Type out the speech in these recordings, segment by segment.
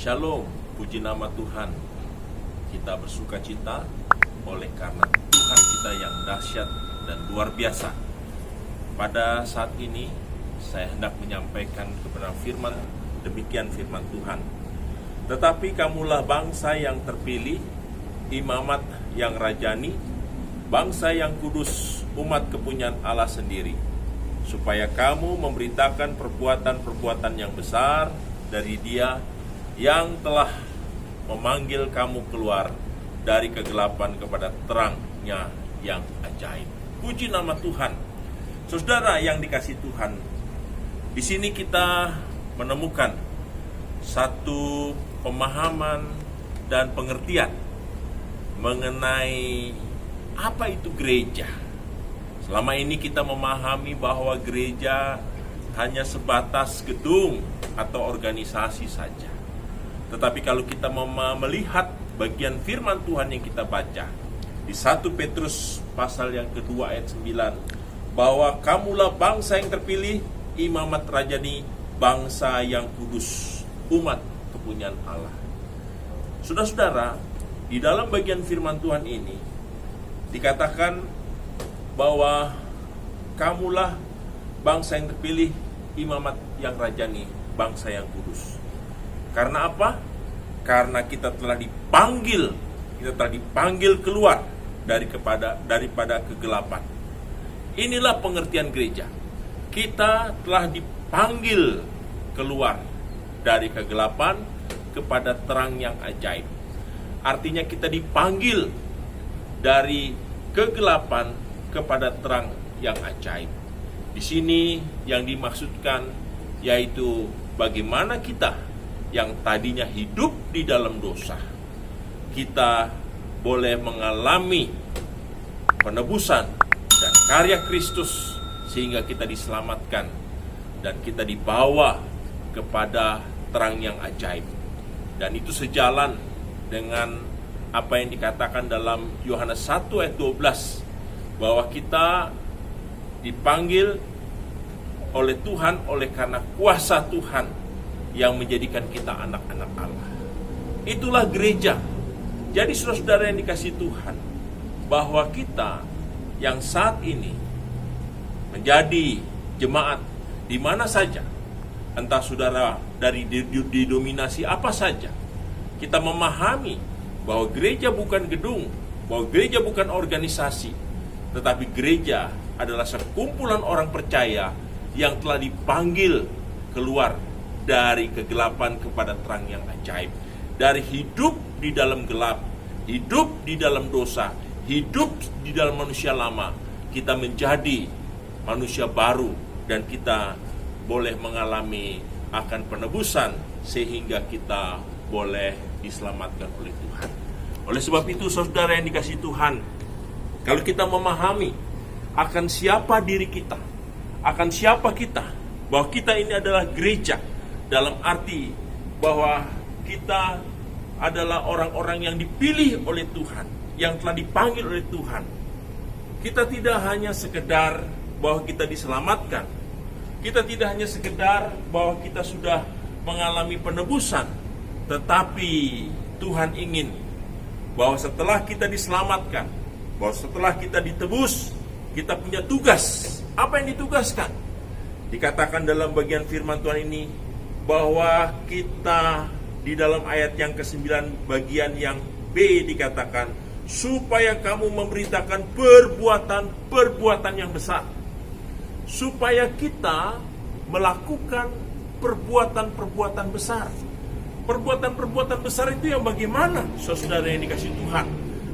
Shalom, puji nama Tuhan. Kita bersuka cita oleh karena Tuhan kita yang dahsyat dan luar biasa. Pada saat ini saya hendak menyampaikan kebenaran firman, demikian firman Tuhan. Tetapi kamulah bangsa yang terpilih, imamat yang rajani, bangsa yang kudus, umat kepunyaan Allah sendiri, supaya kamu memberitakan perbuatan-perbuatan yang besar dari Dia yang telah memanggil kamu keluar dari kegelapan kepada terangnya yang ajaib. Puji nama Tuhan. Saudara yang dikasihi Tuhan, di sini kita menemukan satu pemahaman dan pengertian mengenai apa itu gereja. Selama ini kita memahami bahwa gereja hanya sebatas gedung atau organisasi saja. Tetapi kalau kita melihat bagian firman Tuhan yang kita baca di 1 Petrus pasal yang kedua ayat 9, bahwa kamulah bangsa yang terpilih, imamat rajani, bangsa yang kudus, umat kepunyaan Allah. Saudara-saudara, di dalam bagian firman Tuhan ini dikatakan bahwa kamulah bangsa yang terpilih, imamat yang rajani, bangsa yang kudus. Karena apa? Karena kita telah dipanggil keluar daripada kegelapan. Inilah pengertian gereja. Kita telah dipanggil keluar dari kegelapan kepada terang yang ajaib. Artinya kita dipanggil dari kegelapan kepada terang yang ajaib. Di sini yang dimaksudkan yaitu bagaimana kita yang tadinya hidup di dalam dosa, kita boleh mengalami penebusan dan karya Kristus sehingga kita diselamatkan dan kita dibawa kepada terang yang ajaib. Dan itu sejalan dengan apa yang dikatakan dalam Yohanes 1 ayat 12, bahwa kita dipanggil oleh Tuhan oleh karena kuasa Tuhan yang menjadikan kita anak-anak Allah. Itulah gereja. Jadi saudara-saudara yang dikasihi Tuhan, bahwa kita yang saat ini menjadi jemaat di mana saja, entah saudara dari didominasi apa saja, kita memahami bahwa gereja bukan gedung, bahwa gereja bukan organisasi, tetapi gereja adalah sekumpulan orang percaya yang telah dipanggil keluar dari kegelapan kepada terang yang ajaib. Dari hidup di dalam gelap, hidup di dalam dosa, hidup di dalam manusia lama, kita menjadi manusia baru dan kita boleh mengalami akan penebusan sehingga kita boleh diselamatkan oleh Tuhan. Oleh sebab itu saudara yang dikasihi Tuhan, kalau kita memahami akan siapa diri kita, akan siapa kita, bahwa kita ini adalah gereja, dalam arti bahwa kita adalah orang-orang yang dipilih oleh Tuhan, yang telah dipanggil oleh Tuhan. Kita tidak hanya sekedar bahwa kita diselamatkan, kita tidak hanya sekedar bahwa kita sudah mengalami penebusan, tetapi Tuhan ingin bahwa setelah kita diselamatkan, bahwa setelah kita ditebus, kita punya tugas. Apa yang ditugaskan? Dikatakan dalam bagian firman Tuhan ini bahwa kita di dalam ayat yang ke-9 bagian yang B dikatakan supaya kamu memberitakan perbuatan-perbuatan yang besar. Supaya kita melakukan perbuatan-perbuatan besar. Perbuatan-perbuatan besar itu yang bagaimana, saudara yang dikasih Tuhan?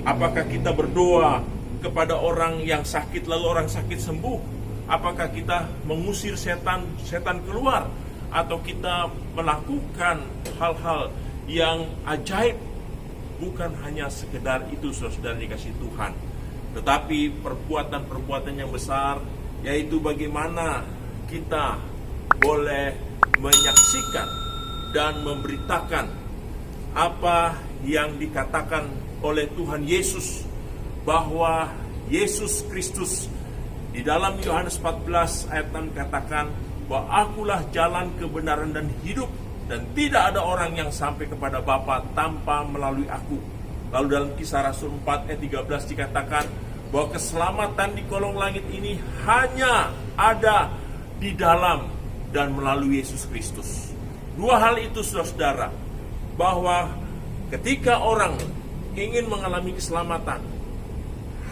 Apakah kita berdoa kepada orang yang sakit lalu orang sakit sembuh? Apakah kita mengusir setan keluar? Atau kita melakukan hal-hal yang ajaib? Bukan hanya sekedar itu, saudara dikasih Tuhan, tetapi perbuatan-perbuatan yang besar, yaitu bagaimana kita boleh menyaksikan dan memberitakan apa yang dikatakan oleh Tuhan Yesus, bahwa Yesus Kristus di dalam Yohanes 14 ayat 6 katakan bahwa akulah jalan, kebenaran dan hidup, dan tidak ada orang yang sampai kepada Bapa tanpa melalui aku. Lalu dalam Kisah Rasul 4 ayat 13 dikatakan bahwa keselamatan di kolong langit ini hanya ada di dalam dan melalui Yesus Kristus. Dua hal itu, saudara, bahwa ketika orang ingin mengalami keselamatan,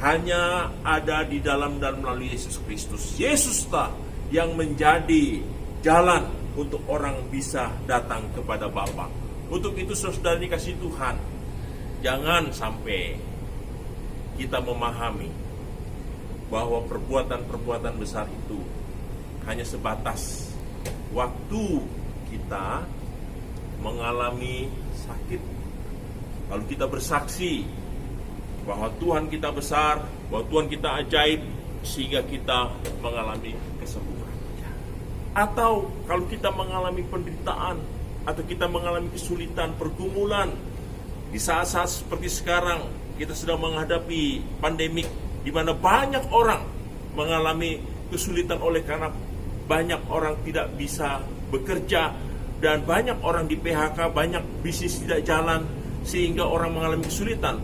hanya ada di dalam dan melalui Yesus Kristus. Yesuslah yang menjadi jalan untuk orang bisa datang kepada Bapa. Untuk itu, saudara dikasih Tuhan, jangan sampai kita memahami bahwa perbuatan-perbuatan besar itu hanya sebatas waktu kita mengalami sakit, lalu kita bersaksi bahwa Tuhan kita besar, bahwa Tuhan kita ajaib, sehingga kita mengalami kesembuhan. Atau kalau kita mengalami penderitaan, atau kita mengalami kesulitan, pergumulan, di saat-saat seperti sekarang kita sedang menghadapi pandemik, di mana banyak orang mengalami kesulitan oleh karena banyak orang tidak bisa bekerja, dan banyak orang di PHK, banyak bisnis tidak jalan, sehingga orang mengalami kesulitan.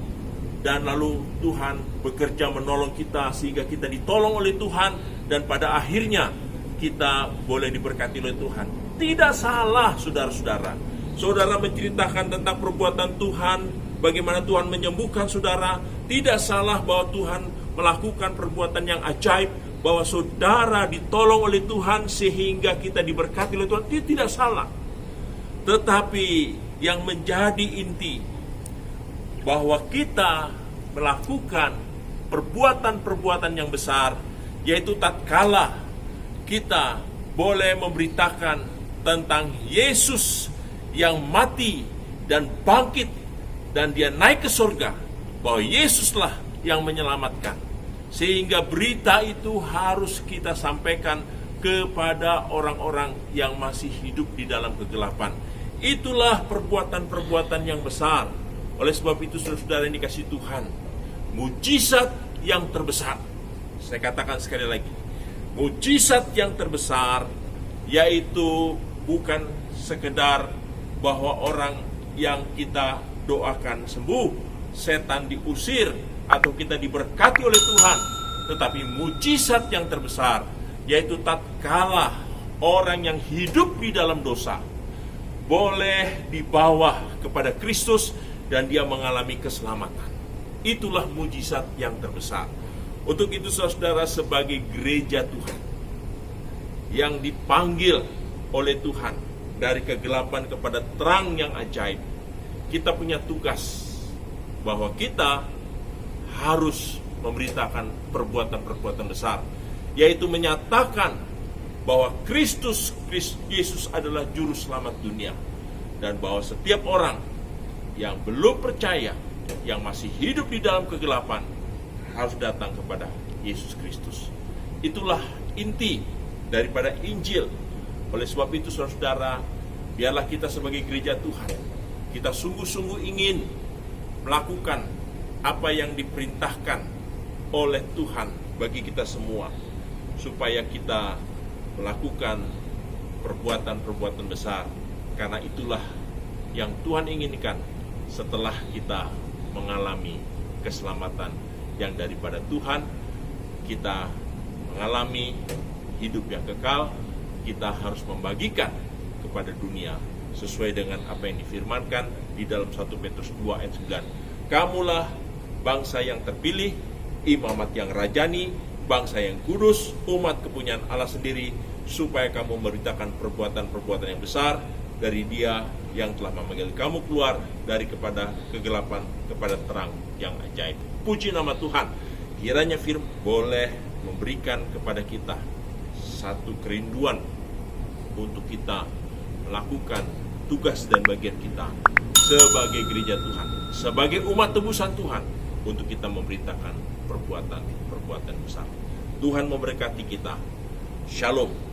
Dan lalu Tuhan bekerja menolong kita, sehingga kita ditolong oleh Tuhan, dan pada akhirnya kita boleh diberkati oleh Tuhan. Tidak salah, saudara-saudara. Saudara menceritakan tentang perbuatan Tuhan, bagaimana Tuhan menyembuhkan saudara. Tidak salah bahwa Tuhan melakukan perbuatan yang ajaib, bahwa saudara ditolong oleh Tuhan sehingga kita diberkati oleh Tuhan. Itu tidak salah. Tetapi yang menjadi inti, bahwa kita melakukan perbuatan-perbuatan yang besar, yaitu tatkala kita boleh memberitakan tentang Yesus yang mati dan bangkit, dan dia naik ke surga, bahwa Yesuslah yang menyelamatkan. Sehingga berita itu harus kita sampaikan kepada orang-orang yang masih hidup di dalam kegelapan. Itulah perbuatan-perbuatan yang besar. Oleh sebab itu, saudara yang dikasih Tuhan, mujizat yang terbesar, saya katakan sekali lagi, mujizat yang terbesar, yaitu bukan sekedar bahwa orang yang kita doakan sembuh, setan diusir, atau kita diberkati oleh Tuhan, tetapi mujizat yang terbesar, yaitu tatkala orang yang hidup di dalam dosa boleh dibawa kepada Kristus dan dia mengalami keselamatan. Itulah mujizat yang terbesar. Untuk itu, saudara, sebagai gereja Tuhan yang dipanggil oleh Tuhan dari kegelapan kepada terang yang ajaib, kita punya tugas bahwa kita harus memberitakan perbuatan-perbuatan besar, yaitu menyatakan bahwa Kristus Yesus adalah juru selamat dunia, dan bahwa setiap orang yang belum percaya, yang masih hidup di dalam kegelapan, harus datang kepada Yesus Kristus. Itulah inti daripada Injil. Oleh sebab itu, saudara, biarlah kita sebagai gereja Tuhan, kita sungguh-sungguh ingin melakukan apa yang diperintahkan oleh Tuhan bagi kita semua, supaya kita melakukan perbuatan-perbuatan besar, karena itulah yang Tuhan inginkan setelah kita mengalami keselamatan yang daripada Tuhan, kita mengalami hidup yang kekal, kita harus membagikan kepada dunia sesuai dengan apa yang difirmankan di dalam 1 Petrus 2 ayat 9. Kamulah bangsa yang terpilih, imamat yang rajani, bangsa yang kudus, umat kepunyaan Allah sendiri, supaya kamu memberitakan perbuatan-perbuatan yang besar dari Dia yang telah memanggil kamu keluar dari kepada kegelapan kepada terang yang ajaib. Puji nama Tuhan. Kiranya firman boleh memberikan kepada kita satu kerinduan untuk kita melakukan tugas dan bagian kita sebagai gereja Tuhan, sebagai umat tebusan Tuhan, untuk kita memberitakan perbuatan-perbuatan besar. Tuhan memberkati kita. Shalom.